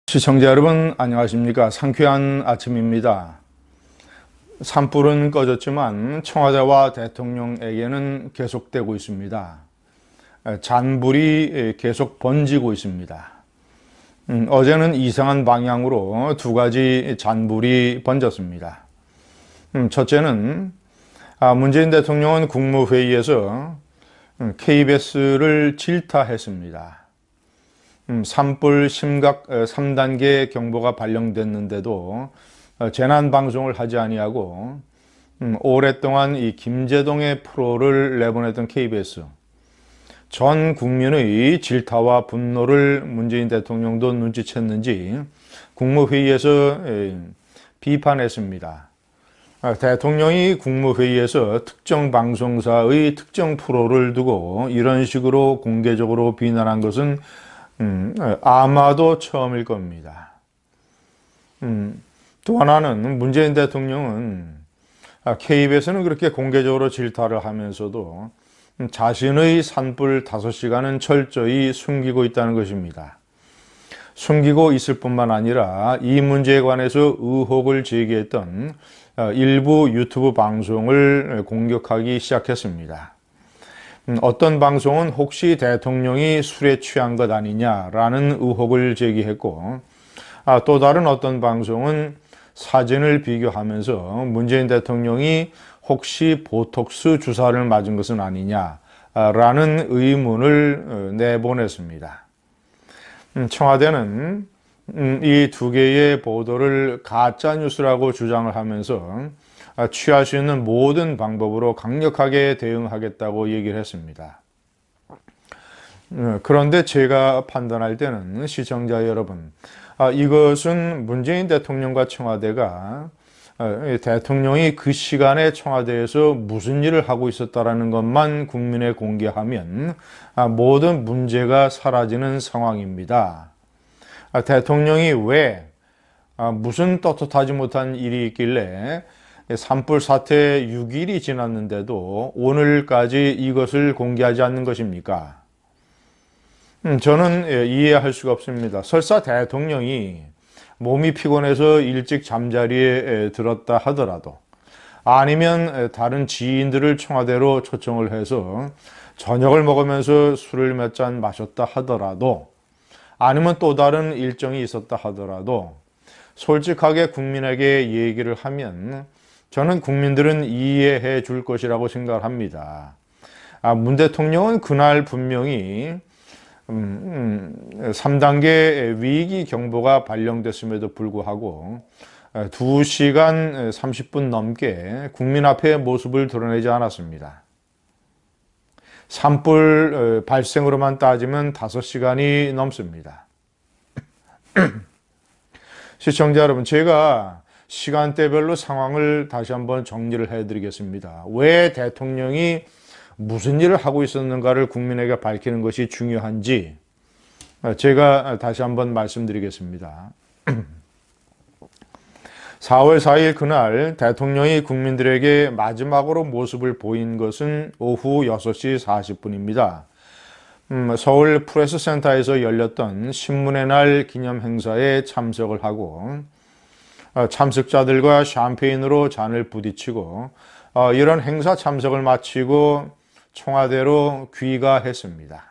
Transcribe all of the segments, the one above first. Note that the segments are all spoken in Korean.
시청자 여러분 안녕하십니까. 상쾌한 아침입니다. 산불은 꺼졌지만 청와대와 대통령에게는 계속되고 있습니다. 잔불이 계속 번지고 있습니다. 어제는 이상한 방향으로 두 가지 잔불이 번졌습니다. 첫째는 문재인 대통령은 국무회의에서 KBS를 질타했습니다. 산불 심각 3단계 경보가 발령됐는데도 재난방송을 하지 아니하고 오랫동안 이 김제동의 프로를 내보냈던 KBS, 전 국민의 질타와 분노를 문재인 대통령도 눈치챘는지 국무회의에서 비판했습니다. 대통령이 국무회의에서 특정 방송사의 특정 프로를 두고 이런 식으로 공개적으로 비난한 것은 아마도 처음일 겁니다. 또 하나는 문재인 대통령은 KBS는 그렇게 공개적으로 질타를 하면서도 자신의 산불 5시간은 철저히 숨기고 있다는 것입니다. 숨기고 있을 뿐만 아니라 이 문제에 관해서 의혹을 제기했던 일부 유튜브 방송을 공격하기 시작했습니다. 어떤 방송은 혹시 대통령이 술에 취한 것 아니냐라는 의혹을 제기했고, 또 다른 어떤 방송은 사진을 비교하면서 문재인 대통령이 혹시 보톡스 주사를 맞은 것은 아니냐라는 의문을 내보냈습니다. 청와대는 이 두 개의 보도를 가짜뉴스라고 주장을 하면서 취할 수 있는 모든 방법으로 강력하게 대응하겠다고 얘기를 했습니다. 그런데 제가 판단할 때는 시청자 여러분, 이것은 문재인 대통령과 청와대가 대통령이 그 시간에 청와대에서 무슨 일을 하고 있었다라는 것만 국민에 공개하면 모든 문제가 사라지는 상황입니다. 대통령이 왜 무슨 떳떳하지 못한 일이 있길래 산불 사태 6일이 지났는데도 오늘까지 이것을 공개하지 않는 것입니까? 저는 이해할 수가 없습니다. 설사 대통령이 몸이 피곤해서 일찍 잠자리에 들었다 하더라도, 아니면 다른 지인들을 청와대로 초청을 해서 저녁을 먹으면서 술을 몇 잔 마셨다 하더라도, 아니면 또 다른 일정이 있었다 하더라도 솔직하게 국민에게 얘기를 하면 저는 국민들은 이해해 줄 것이라고 생각을 합니다. 문 대통령은 그날 분명히 3단계 위기 경보가 발령됐음에도 불구하고 2시간 30분 넘게 국민 앞에 모습을 드러내지 않았습니다. 산불 발생으로만 따지면 5시간이 넘습니다. 시청자 여러분, 제가 시간대별로 상황을 다시 한번 정리를 해드리겠습니다. 왜 대통령이 무슨 일을 하고 있었는가를 국민에게 밝히는 것이 중요한지 제가 다시 한번 말씀드리겠습니다. 4월 4일 그날 대통령이 국민들에게 마지막으로 모습을 보인 것은 오후 6시 40분입니다. 서울 프레스센터에서 열렸던 신문의 날 기념 행사에 참석을 하고 참석자들과 샴페인으로 잔을 부딪히고 이런 행사 참석을 마치고 청와대로 귀가했습니다.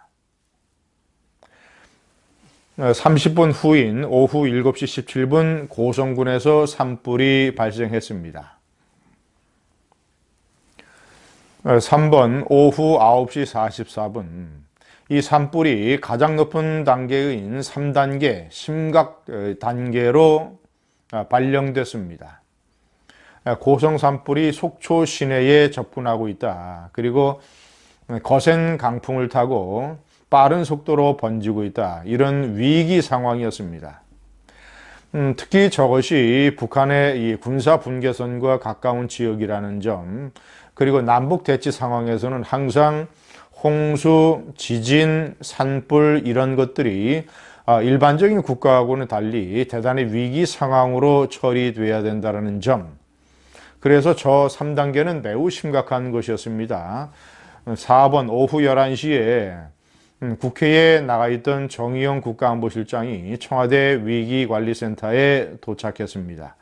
30분 후인 오후 7시 17분 고성군에서 산불이 발생했습니다. 3번 오후 9시 44분 이 산불이 가장 높은 단계인 3단계 심각 단계로 발령됐습니다. 고성 산불이 속초 시내에 접근하고 있다. 그리고 거센 강풍을 타고 빠른 속도로 번지고 있다. 이런 위기 상황이었습니다. 특히 저것이 북한의 이 군사 분계선과 가까운 지역이라는 점, 그리고 남북 대치 상황에서는 항상 홍수, 지진, 산불 이런 것들이 일반적인 국가하고는 달리 대단히 위기 상황으로 처리돼야 된다는 점, 그래서 저 3단계는 매우 심각한 것이었습니다. 4번 오후 11시에 국회에 나가 있던 정의용 국가안보실장이 청와대 위기관리센터에 도착했습니다.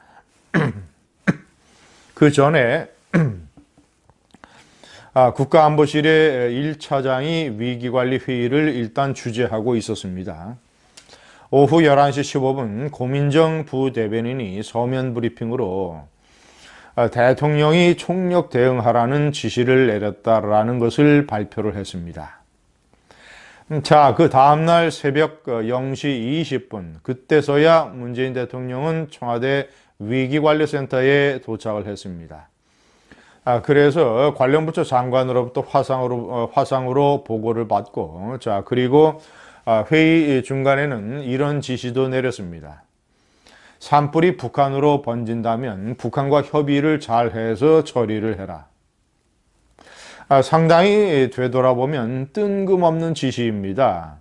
그 전에 국가안보실의 1차장이 위기관리 회의를 일단 주재하고 있었습니다. 오후 11시 15분 고민정 부대변인이 서면 브리핑으로 대통령이 총력 대응하라는 지시를 내렸다라는 것을 발표를 했습니다. 자, 그 다음날 새벽 0시 20분, 그때서야 문재인 대통령은 청와대 위기관리센터에 도착을 했습니다. 그래서 관련 부처 장관으로부터 화상으로 보고를 받고, 자, 그리고 회의 중간에는 이런 지시도 내렸습니다. 산불이 북한으로 번진다면 북한과 협의를 잘해서 처리를 해라. 상당히 되돌아보면 뜬금없는 지시입니다.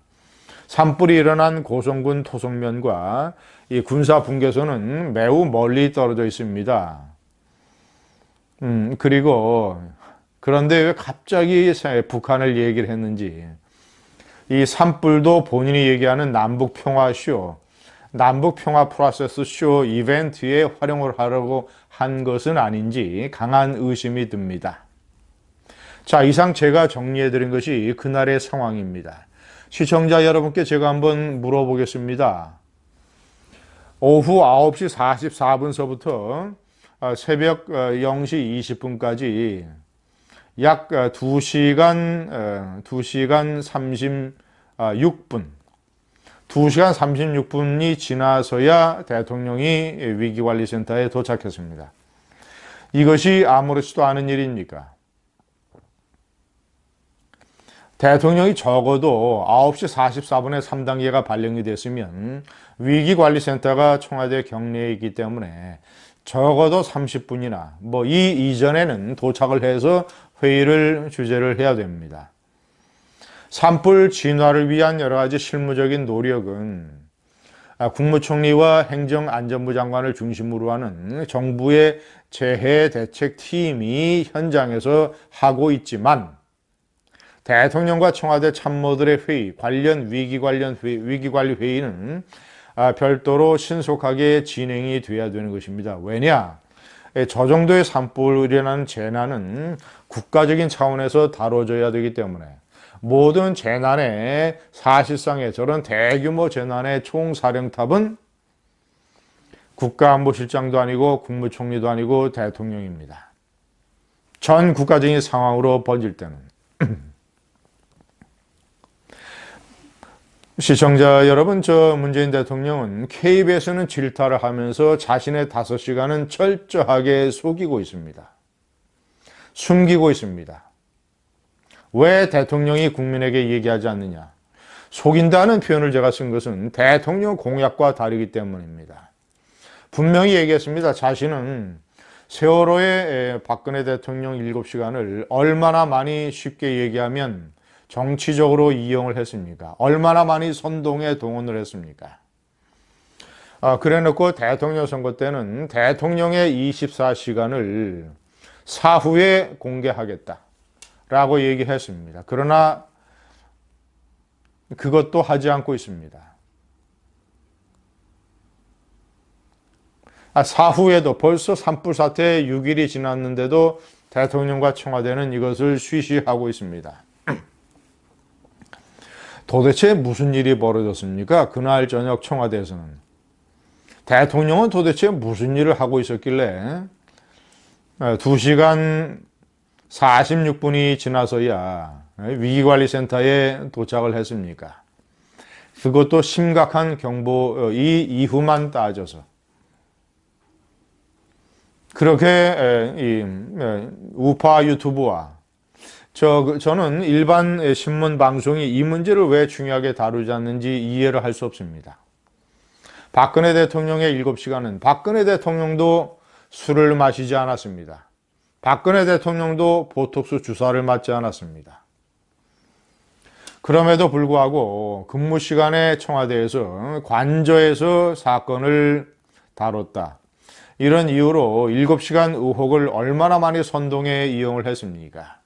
산불이 일어난 고성군 토성면과 이 군사 분계선은 매우 멀리 떨어져 있습니다. 그런데 왜 갑자기 북한을 얘기를 했는지, 이 산불도 본인이 얘기하는 남북평화쇼, 남북평화 프로세스 쇼 이벤트에 활용을 하려고 한 것은 아닌지 강한 의심이 듭니다. 자, 이상 제가 정리해드린 것이 그날의 상황입니다. 시청자 여러분께 제가 한번 물어보겠습니다. 오후 9시 44분서부터 새벽 0시 20분까지 약 2시간 36분, 2시간 36분이 지나서야 대통령이 위기관리센터에 도착했습니다. 이것이 아무렇지도 않은 일입니까? 대통령이 적어도 9시 44분에 3단계가 발령이 됐으면 위기관리센터가 청와대 경내에 있기 때문에 적어도 30분이나 이 이전에는 도착을 해서 회의를 주재를 해야 됩니다. 산불 진화를 위한 여러 가지 실무적인 노력은 국무총리와 행정안전부 장관을 중심으로 하는 정부의 재해대책팀이 현장에서 하고 있지만 대통령과 청와대 참모들의 회의, 위기관리 회의는 별도로 신속하게 진행이 돼야 되는 것입니다. 왜냐? 저 정도의 산불로 일어나는 재난은 국가적인 차원에서 다뤄져야 되기 때문에 모든 재난의 사실상의 저런 대규모 재난의 총사령탑은 국가안보실장도 아니고 국무총리도 아니고 대통령입니다. 전 국가적인 상황으로 번질 때는. 시청자 여러분, 저 문재인 대통령은 KBS는 질타를 하면서 자신의 5시간은 철저하게 속이고 있습니다. 숨기고 있습니다. 왜 대통령이 국민에게 얘기하지 않느냐? 속인다는 표현을 제가 쓴 것은 대통령 공약과 다르기 때문입니다. 분명히 얘기했습니다. 자신은 세월호의 박근혜 대통령 7시간을 얼마나 많이 쉽게 얘기하면 정치적으로 이용을 했습니까? 얼마나 많이 선동에 동원을 했습니까? 그래 놓고 대통령 선거 때는 대통령의 24시간을 사후에 공개하겠다라고 얘기했습니다. 그러나 그것도 하지 않고 있습니다. 사후에도 벌써 산불 사태 6일이 지났는데도 대통령과 청와대는 이것을 쉬쉬하고 있습니다. 도대체 무슨 일이 벌어졌습니까? 그날 저녁 청와대에서는. 대통령은 도대체 무슨 일을 하고 있었길래 2시간 46분이 지나서야 위기관리센터에 도착을 했습니까? 그것도 심각한 경보 이후만 따져서. 그렇게 우파 유튜브와 저는 일반 신문 방송이 이 문제를 왜 중요하게 다루지 않는지 이해를 할 수 없습니다. 박근혜 대통령의 7시간은 박근혜 대통령도 술을 마시지 않았습니다. 박근혜 대통령도 보톡스 주사를 맞지 않았습니다. 그럼에도 불구하고 근무 시간에 청와대에서 관저에서 사건을 다뤘다. 이런 이유로 7시간 의혹을 얼마나 많이 선동에 이용을 했습니까?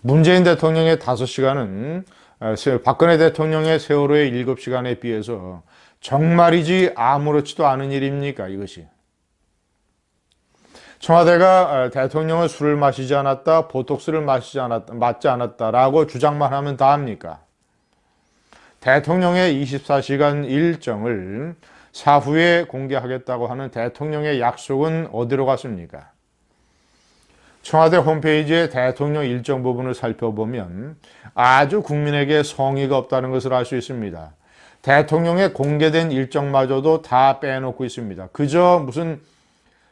문재인 대통령의 5시간은 박근혜 대통령의 세월호의 7시간에 비해서 정말이지 아무렇지도 않은 일입니까, 이것이? 청와대가 대통령은 술을 마시지 않았다, 보톡스를 맞지 않았다라고 주장만 하면 다 합니까? 대통령의 24시간 일정을 사후에 공개하겠다고 하는 대통령의 약속은 어디로 갔습니까? 청와대 홈페이지의 대통령 일정 부분을 살펴보면 아주 국민에게 성의가 없다는 것을 알 수 있습니다. 대통령의 공개된 일정마저도 다 빼놓고 있습니다. 그저 무슨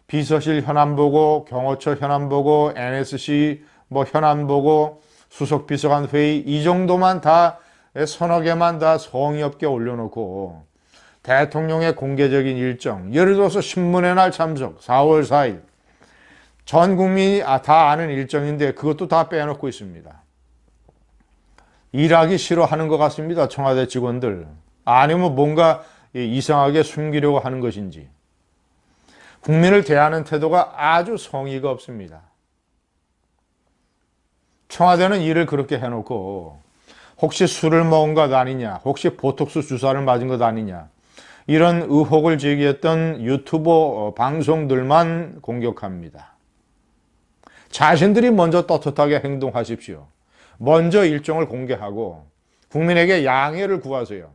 비서실 현안 보고, 경호처 현안 보고, NSC 현안 보고, 수석비서관 회의 이 정도만 다 서너 개만 다 성의 없게 올려놓고 대통령의 공개적인 일정, 예를 들어서 신문의 날 참석 4월 4일 전 국민이 다 아는 일정인데 그것도 다 빼놓고 있습니다. 일하기 싫어하는 것 같습니다. 청와대 직원들. 아니면 뭔가 이상하게 숨기려고 하는 것인지. 국민을 대하는 태도가 아주 성의가 없습니다. 청와대는 일을 그렇게 해놓고 혹시 술을 먹은 것 아니냐, 혹시 보톡스 주사를 맞은 것 아니냐, 이런 의혹을 제기했던 유튜버 방송들만 공격합니다. 자신들이 먼저 떳떳하게 행동하십시오. 먼저 일정을 공개하고 국민에게 양해를 구하세요.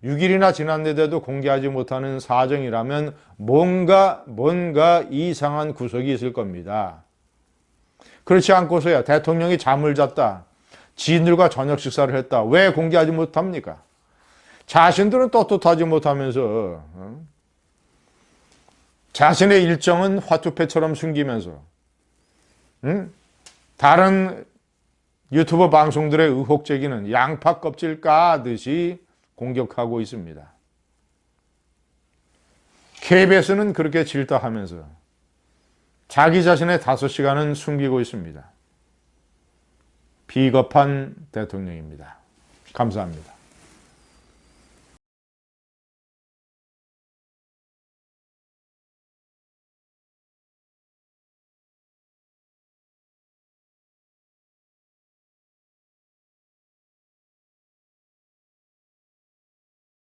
6일이나 지났는데도 공개하지 못하는 사정이라면 뭔가 이상한 구석이 있을 겁니다. 그렇지 않고서야 대통령이 잠을 잤다, 지인들과 저녁 식사를 했다, 왜 공개하지 못합니까? 자신들은 떳떳하지 못하면서 자신의 일정은 화투패처럼 숨기면서 다른 유튜브 방송들의 의혹 제기는 양파 껍질 까듯이 공격하고 있습니다. KBS는 그렇게 질타하면서 자기 자신의 5시간은 숨기고 있습니다. 비겁한 대통령입니다. 감사합니다.